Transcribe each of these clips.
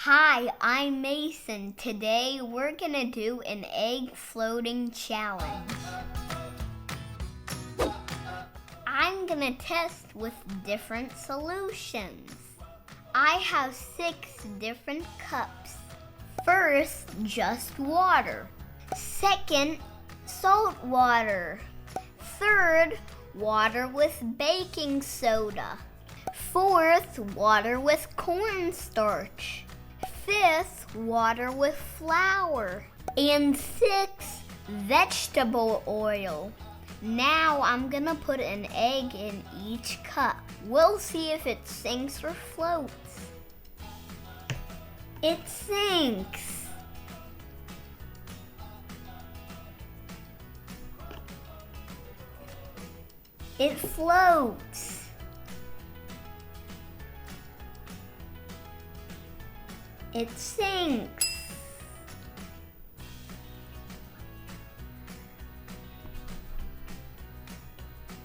Hi, I'm Mason. Today we're gonna do an egg floating challenge. I'm gonna test with different solutions. I have 6 different cups. First, just water. Second, salt water. Third, water with baking soda. Fourth, water with cornstarch. Fifth, water with flour. And sixth, vegetable oil. Now I'm gonna put an egg in each cup. We'll see if it sinks or floats. It sinks. It floats. It sinks.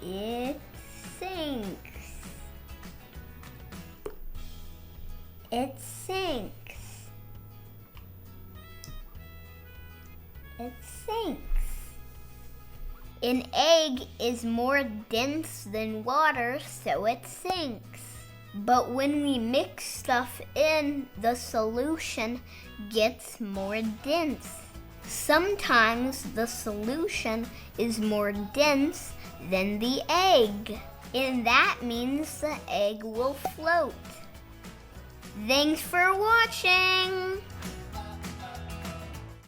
It sinks. It sinks. It sinks. An egg is more dense than water, so it sinks. But when we mix stuff in, the solution gets more dense. Sometimes the solution is more dense than the egg, and that means the egg will float. Thanks for watching!